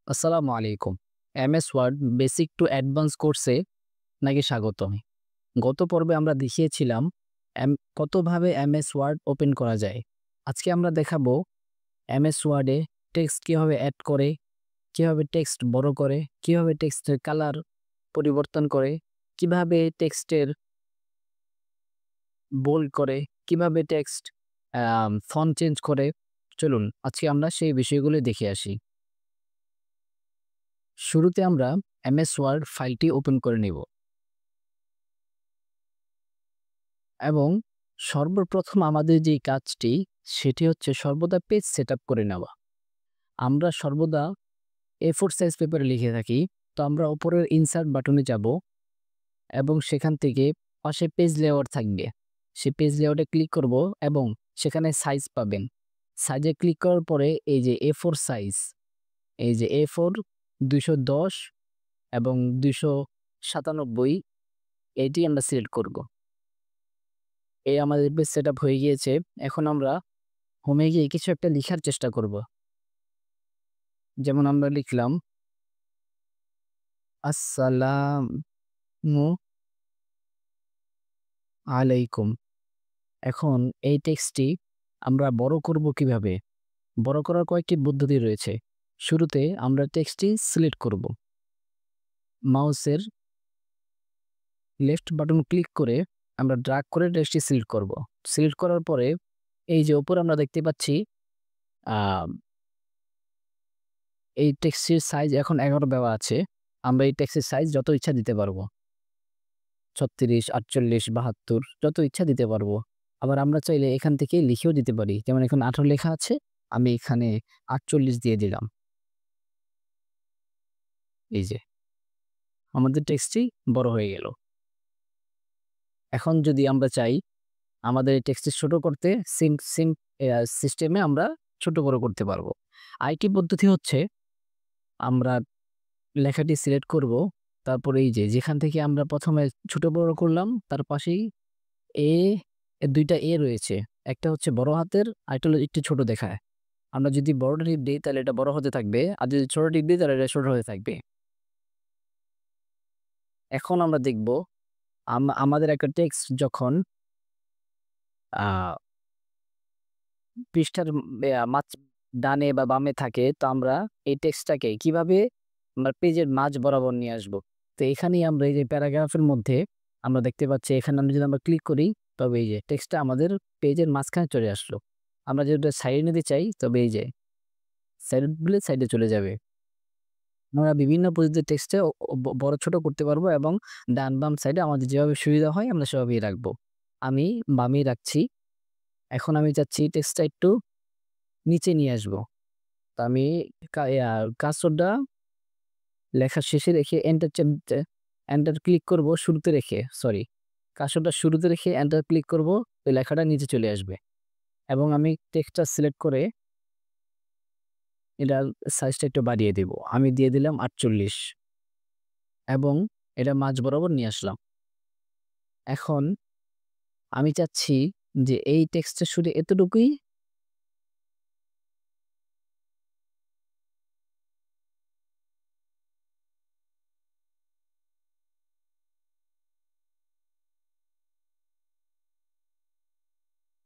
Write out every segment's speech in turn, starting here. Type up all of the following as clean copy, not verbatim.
আসসালামু আলাইকুম। MS Word basic to advance কোর্সে নাকি স্বাগতম। গত পর্বে আমরা দেখিয়েছিলাম কতভাবে এমএস ওয়ার্ড ওপেন করা যায়। আজকে আমরা দেখাবো এমএস ওয়ার্ডে টেক্সট কিভাবে অ্যাড করে, কিভাবে টেক্সট বড় করে, কিভাবে টেক্সটের কালার পরিবর্তন করে, কিভাবে টেক্সটের বোল্ড করে, কিভাবে টেক্সট ফন্ট চেঞ্জ করে। চলুন আজকে আমরা সেই বিষয়গুলো দেখে আসি। শুরুতে আমরা এমএস ওয়ার্ড ফাইলটি ওপেন করে নিব এবং সর্বপ্রথম আমাদের যে কাজটি সেটি হচ্ছে সর্বদা পেজ সেটআপ করে নেওয়া। আমরা সর্বদা A4 সাইজ পেপারে লিখে থাকি, তো আমরা উপরের ইনসার্ট বাটনে যাব এবং সেখান থেকে পাশে পেজ লেআউট থাকবে, সেই পেজ লেআউটে ক্লিক করব এবং সেখানে সাইজ পাবেন। সাইজে ক্লিক করার পরে এই যে A4 সাইজ, এই যে A4 210 এবং 297 এটি আমরা সিলেক্ট করব। এই আমাদের পেজ সেটআপ হয়ে গিয়েছে। এখন আমরা হোমে গিয়ে কিছু একটা লিখার চেষ্টা করব। যেমন আমরা লিখলাম আসসালামু আলাইকুম। এখন এই টেক্সটটি আমরা বড় করব কিভাবে? বড় করার কয়েকটি পদ্ধতি রয়েছে। শুরুতে আমরা টেক্সটটি সিলেক্ট করব। মাউসের লেফট বাটন ক্লিক করে আমরা ড্র্যাগ করে টেক্সটটি সিলেক্ট করব। সিলেক্ট করার পরে এই যে উপরে আমরা দেখতে পাচ্ছি আ এই টেক্সটের সাইজ এখন 11 দেওয়া আছে। আমরা এই টেক্সটের সাইজ যত ইচ্ছা দিতে পারবো। 36, 48, 72 যত ইচ্ছা দিতে পারবো। আবার আমরা চাইলে এখান থেকে লিখেও দিতে পারি। যেমন এখানে 18 লেখা আছে, আমি এখানে 48 দিয়ে দিলাম। এই যে আমাদের টেক্সটটি বড় হয়ে গেল। এখন যদি আমরা চাই আমাদের এই টেক্সটটি ছোট করতে সিস্টেমে আমরা ছোট বড় করতে পারবো। আরেকটি পদ্ধতি হচ্ছে আমরা লেখাটি সিলেক্ট করব। তারপরে এই যে যেখান থেকে আমরা ১ম এ ছোট বড় করলাম তার পাশেই এ, ২ টা এ রয়েছে। একটা হচ্ছে বড় হাতের, আরেকটা হলো একটু ছোট দেখায়। আমরা যদি বড়টা টিপ দেই তাহলে এটা বড় হতে থাকবে। আর যদি ছোট টিপ দিই তাহলে এটা ছোট হতে থাকবে। এখন আমরা দেখব আমাদের একটা টেক্সট যখন আ পৃষ্ঠার মাঝ ডানে বা বামে থাকে, তো আমরা এই টেক্সটটাকে কিভাবে আমরা পেজের মাঝ বরাবর নিয়ে আসবো। তো এখানেই আমরা এই যে প্যারাগ্রাফের মধ্যে আমরা দেখতে পাচ্ছি, এখানে যদি আমরা ক্লিক করি তবে এই যে টেক্সটটা আমাদের পেজের মাঝখানে চলে আসলো। আমরা যদি ওটা সাইডে নিতে চাই তবে এই যে সাইড দিলে সাইডে চলে যাবে। আমরা বিভিন্ন পদ্ধতিতে টেক্সটে ও ও বড় ছোট করতে পারবো এবং ডান বাম সাইডে আমাদের যেভাবে সুবিধা হয় আমরা সেভাবেই রাখবো। আমি বামেই রাখছি। এখন আমি চাচ্ছি টেক্সটটা একটু নিচে নিয়ে আসবো। তো আমি কার্সরটা লেখার শেষে রেখে এন্টার ক্লিক করব শুরুতে রেখে, কার্সরটা শুরুতে রেখে এন্টার ক্লিক করব, তো লেখাটা নিচে চলে আসবে এবং আমি টেক্সটটা সিলেক্ট করে এটার সাইজটা একটু বাড়িয়ে দেব। আমি দিয়ে দিলাম ৪৮ এবং এটা মাঝ বরাবর নিয়ে আসলাম। এখন আমি চাচ্ছি যে এই টেক্সটটা শুধু এতটুকুই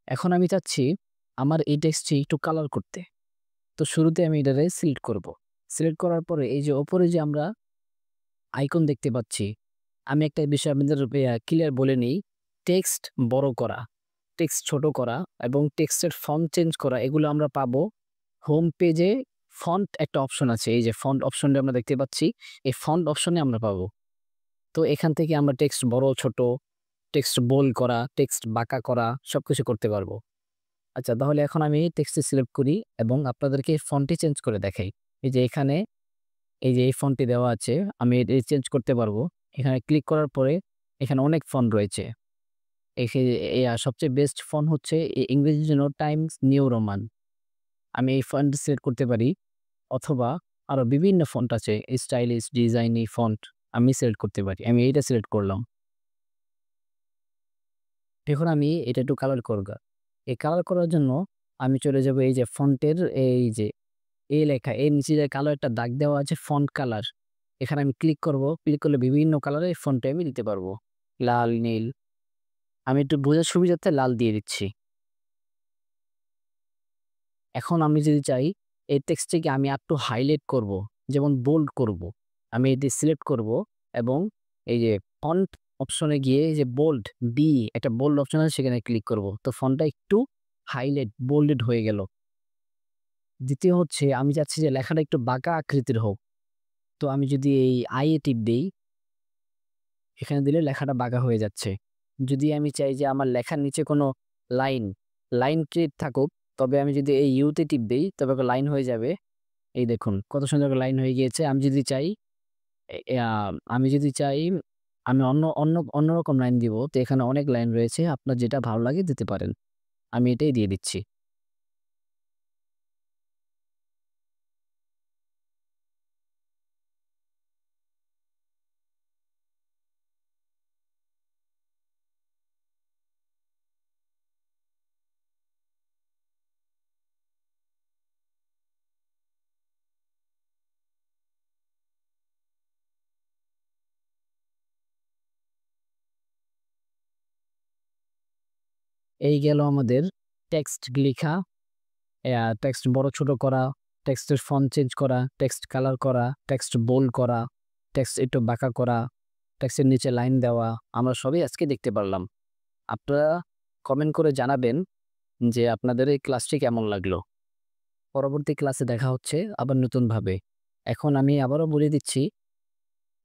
এখন আমি চাচ্ছি আমার এই টেক্সটটি একটু কালার করতে। তো শুরুতে আমি এটারে সিলেক্ট করব। সিলেক্ট করার পরে এই যে উপরে যে আমরা আইকন দেখতে পাচ্ছি, আমি একটা বিষয় আপনাদের ক্লিয়ার বলে নেই। টেক্সট বড় করা, টেক্সট ছোট করা এবং টেক্সটের ফন্ট চেঞ্জ করা এগুলো আমরা পাবো হোম পেজে। ফন্ট একটা অপশন আছে। এই যে ফন্ট অপশনটা আমরা দেখতে পাচ্ছি, এই ফন্ট অপশনে আমরা পাবো। তো এখান থেকে আমরা টেক্সট বড় ছোট, টেক্সট বোল্ড করা, টেক্সট বাঁকা করা সবকিছু করতে পারবো। আচ্ছা, তাহলে এখন আমি টেক্সটটি সিলেক্ট করি এবং আপনাদেরকে ফন্টটি চেঞ্জ করে দেখাই। এই যে এখানে এই যে এই ফন্টটি দেওয়া আছে, আমি এটি চেঞ্জ করতে পারবো। এখানে ক্লিক করার পরে এখানে অনেক ফন্ট রয়েছে। এখে সবচেয়ে বেস্ট ফন্ট হচ্ছে ইংরেজির জন্য টাইমস নিউ রোমান। আমি এই ফন্ট সিলেক্ট করতে পারি অথবা আরো বিভিন্ন ফন্ট আছে স্টাইলিশ, ডিজাইনি ফন্ট আমি সিলেক্ট করতে পারি। আমি এইটা সিলেক্ট করলাম। এখন আমি এটা একটু কালার করব। এই কালার করার জন্য আমি চলে যাব এই যে ফন্টের এই যে এই লেখা এর নিচে যে কালো একটা দাগ দেওয়া আছে ফন্ট কালার, এখানে আমি ক্লিক করব। ক্লিক করলে বিভিন্ন কালারের ফন্টে আমি দিতে পারবো, লাল, নীল। আমি একটু বোঝার সুবিধার্থে লাল দিয়ে দিচ্ছি। এখন আমি যদি চাই এই টেক্সটটিকে আমি আরেকটু হাইলাইট করব, যেমন বোল্ড করব, আমি এটি সিলেক্ট করব এবং এই যে ফন্ট অপশনে গিয়ে এই যে বোল্ড, একটা বোল্ড অপশন আছে সেখানে ক্লিক করব। তো ফন্টটা একটু হাইলাইট বোল্ডেড হয়ে গেল। দ্বিতীয় হচ্ছে আমি চাচ্ছি যে লেখাটা একটু বাঁকা আকৃতির হোক। তো আমি যদি এই আই এ টিপ দেই, এখানে দিলে লেখাটা বাঁকা হয়ে যাচ্ছে। যদি আমি চাই যে আমার লেখার নিচে কোনো লাইন, লাইন টিপ থাকুক, তবে আমি যদি এই ইউ তে টিপ দেই তবে লাইন হয়ে যাবে। এই দেখুন কত সুন্দর করে লাইন হয়ে গিয়েছে। আমি যদি চাই এ আ আমি যদি চাই আমি অন্যরকম লাইন দিব। তো এখানে অনেক লাইন রয়েছে। আপনার যেটা ভালো লাগে দিতে পারেন। আমি এটাই দিয়ে দিচ্ছি। এই গেল আমাদের টেক্সট লিখা, টেক্সট বড় ছোট করা, টেক্সটের ফন্ট চেঞ্জ করা, টেক্সট কালার করা, টেক্সট বোল্ড করা, টেক্সট একটু বাঁকা করা, টেক্সটের নিচে লাইন দেওয়া। আমরা সবই আজকে দেখতে পারলাম। আপনারা কমেন্ট করে জানাবেন যে আপনাদের এই ক্লাসটি কেমন লাগলো। পরবর্তী ক্লাসে দেখা হচ্ছে আবার নতুনভাবে। এখন আমি আবারও বলে দিচ্ছি,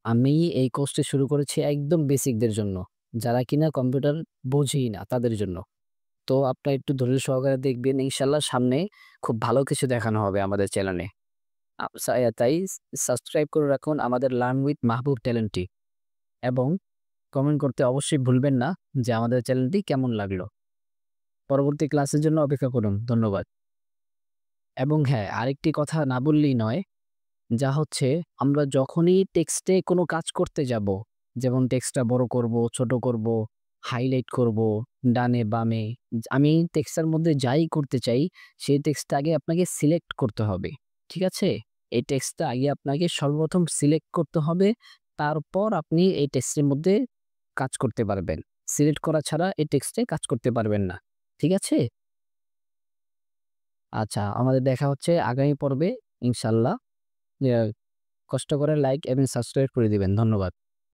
আমি এই কোর্সটি শুরু করেছি একদম বেসিকদের জন্য। যারা কিনা কম্পিউটার বোঝেই না তাদের জন্য। তো আপনারা একটু ধৈর্য সহকারে দেখবেন। ইনশাআল্লাহ সামনে খুব ভালো কিছু দেখানো হবে আমাদের চ্যানেলে। তাই সাবস্ক্রাইব করে রাখুন আমাদের লার্ন উইথ মাহবুব চ্যানেলটি এবং কমেন্ট করতে অবশ্যই ভুলবেন না যে আমাদের চ্যানেলটি কেমন লাগলো। পরবর্তী ক্লাসের জন্য অপেক্ষা করুন। ধন্যবাদ। এবং হ্যাঁ, আরেকটি কথা না বললেই নয়। যা হচ্ছে আমরা যখনই টেক্সটে কোনো কাজ করতে যাব, যেমন টেক্সটটা বড় করব, ছোট করব, হাইলাইট করব, ডানে বামে, আমি টেক্সটের মধ্যে যাই করতে চাই সেই টেক্সটটা আগে আপনাকে সিলেক্ট করতে হবে। ঠিক আছে? এই টেক্সটটা আগে আপনাকে সর্বপ্রথম সিলেক্ট করতে হবে। তারপর আপনি এই টেক্সটের মধ্যে কাজ করতে পারবেন। সিলেক্ট করা ছাড়া এই টেক্সটে কাজ করতে পারবেন না। ঠিক আছে? আচ্ছা, আমাদের দেখা হচ্ছে আগামী পর্বে ইনশাআল্লাহ। ইয়া কষ্ট করে লাইক এবং সাবস্ক্রাইব করে দিবেন। ধন্যবাদ।